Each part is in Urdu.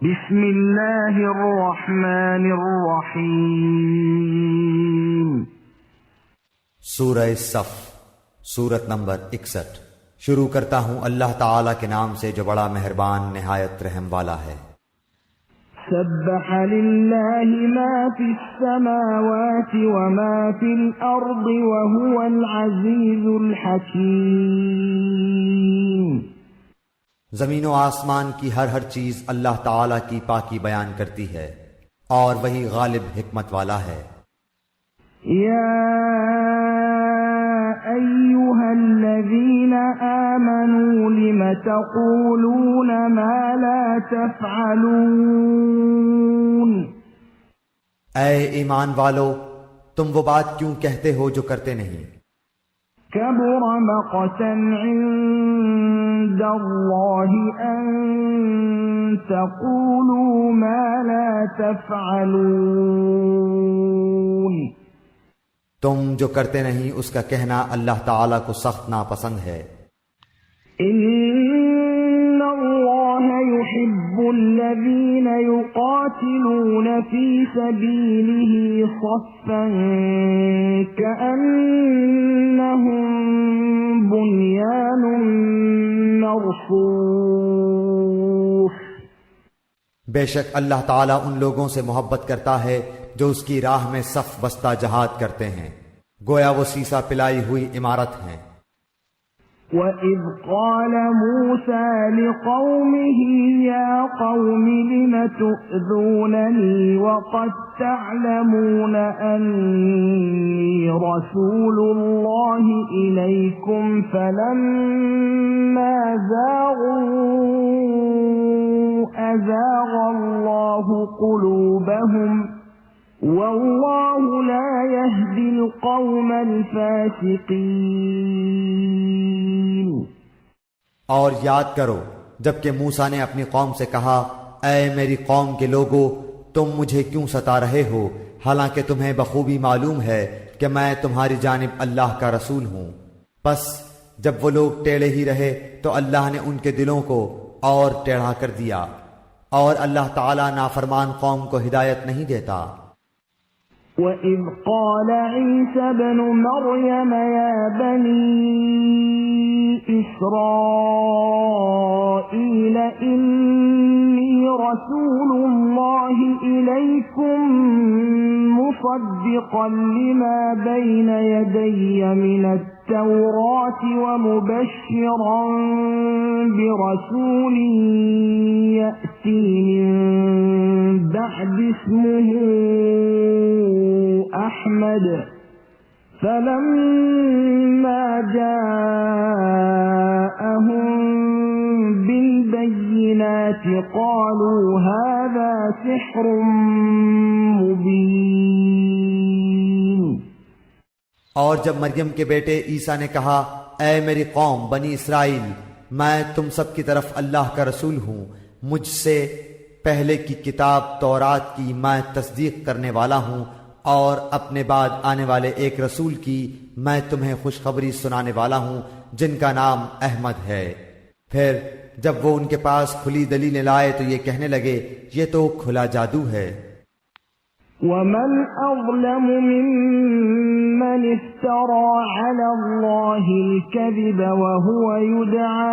بسم اللہ الرحمن الرحیم۔ سورہ صف، سورت نمبر 61۔ شروع کرتا ہوں اللہ تعالی کے نام سے جو بڑا مہربان نہایت رحم والا ہے۔ سبح للہ ما فی السماوات وما فی الارض وهو العزیز الحکیم۔ زمین و آسمان کی ہر چیز اللہ تعالی کی پاکی بیان کرتی ہے اور وہی غالب حکمت والا ہے۔ یا ایھا الذین آمنوا لم تقولون ما لا تفعلون۔ اے ایمان والو، تم وہ بات کیوں کہتے ہو جو کرتے نہیں؟ کبر مقتا عند اللہ ان تقولوا ما لا تفعلون۔ تم جو کرتے نہیں اس کا کہنا اللہ تعالی کو سخت ناپسند ہے۔ ان اللہ يحب الذین یقاتلون فی سبیلہ صفا کأنہم بنیان مرصوص۔ بے شک اللہ تعالیٰ ان لوگوں سے محبت کرتا ہے جو اس کی راہ میں صف بستہ جہاد کرتے ہیں، گویا وہ سیسا پلائی ہوئی عمارت ہیں۔ وَإِذْ قَالَ مُوسَى لِقَوْمِهِ يَا قَوْمِ لِمَ تُؤْذُونَنِي وَقَدْ تَعْلَمُونَ أَنِّي رَسُولُ اللَّهِ إِلَيْكُمْ فَلَمَّا زَاغُوا أَزَاغَ اللَّهُ قُلُوبَهُمْ وَاللَّهُ لَا يَهْدِي الْقَوْمَ الْفَاسِقِينَ۔ اور یاد کرو جبکہ موسیٰ نے اپنی قوم سے کہا، اے میری قوم کے لوگو، تم مجھے کیوں ستا رہے ہو حالانکہ تمہیں بخوبی معلوم ہے کہ میں تمہاری جانب اللہ کا رسول ہوں۔ پس جب وہ لوگ ٹیڑے ہی رہے تو اللہ نے ان کے دلوں کو اور ٹیڑھا کر دیا، اور اللہ تعالی نافرمان قوم کو ہدایت نہیں دیتا۔ وَإِذْ قَالَ عِيسَى ابْنُ مَرْيَمَ يَا بَنِي إِسْرَائِيلَ إِنِّي رَسُولُ اللَّهِ إِلَيْكُمْ مُصَدِّقًا لِمَا بَيْنَ يَدَيَّ مِنَ التَّوْرَاةِ وَمُبَشِّرًا بِرَسُولٍ يَأْتِي مِن بَعْدِ اسْمُهُ أحمد فلما جاءهم بالبينات قالوا هذا سحر مبين۔ اور جب مریم کے بیٹے عیسیٰ نے کہا، اے میری قوم بنی اسرائیل، میں تم سب کی طرف اللہ کا رسول ہوں، مجھ سے پہلے کی کتاب تورات کی میں تصدیق کرنے والا ہوں، اور اپنے بعد آنے والے ایک رسول کی میں تمہیں خوشخبری سنانے والا ہوں جن کا نام احمد ہے۔ پھر جب وہ ان کے پاس کھلی دلیلیں لائے تو یہ کہنے لگے، یہ تو کھلا جادو ہے۔ وَمَنْ أَظْلَمُ مِمَّنِ افْتَرَى عَلَى اللَّهِ الْكَذِبَ وَهُوَ يُدْعَى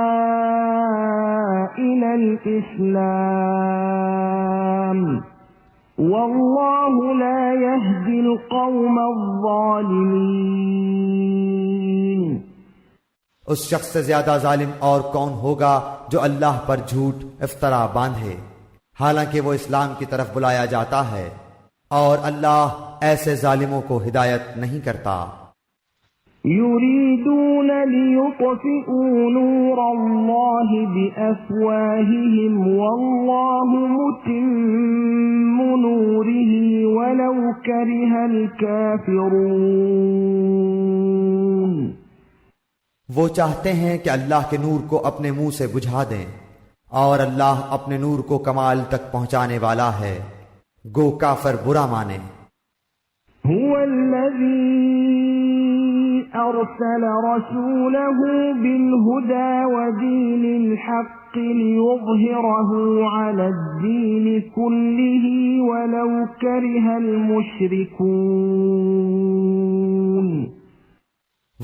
إِلَى الْإِسْلَامِ وَاللَّهُ لَا يَهْدِي الْقَوْمَ الظَّالِمِينَ۔ اس شخص سے زیادہ ظالم اور کون ہوگا جو اللہ پر جھوٹ افطرا باندھے حالانکہ وہ اسلام کی طرف بلایا جاتا ہے، اور اللہ ایسے ظالموں کو ہدایت نہیں کرتا۔ يريدون ليطفئوا نور الله بأفواههم والله متم نوره ولو كره الكافرون۔ وہ چاہتے ہیں کہ اللہ کے نور کو اپنے منہ سے بجھا دیں، اور اللہ اپنے نور کو کمال تک پہنچانے والا ہے، گو کافر برا مانے۔ هو الذي أرسل رسوله بالهدى ودين الحق ليظهره على الدين كله ولو كره المشركون.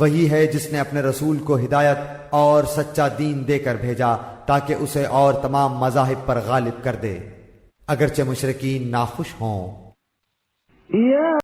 وہی ہے جس نے اپنے رسول کو ہدایت اور سچا دین دے کر بھیجا تاکہ اسے اور تمام مذاہب پر غالب کر دے، اگرچہ مشرکین ناخوش ہوں.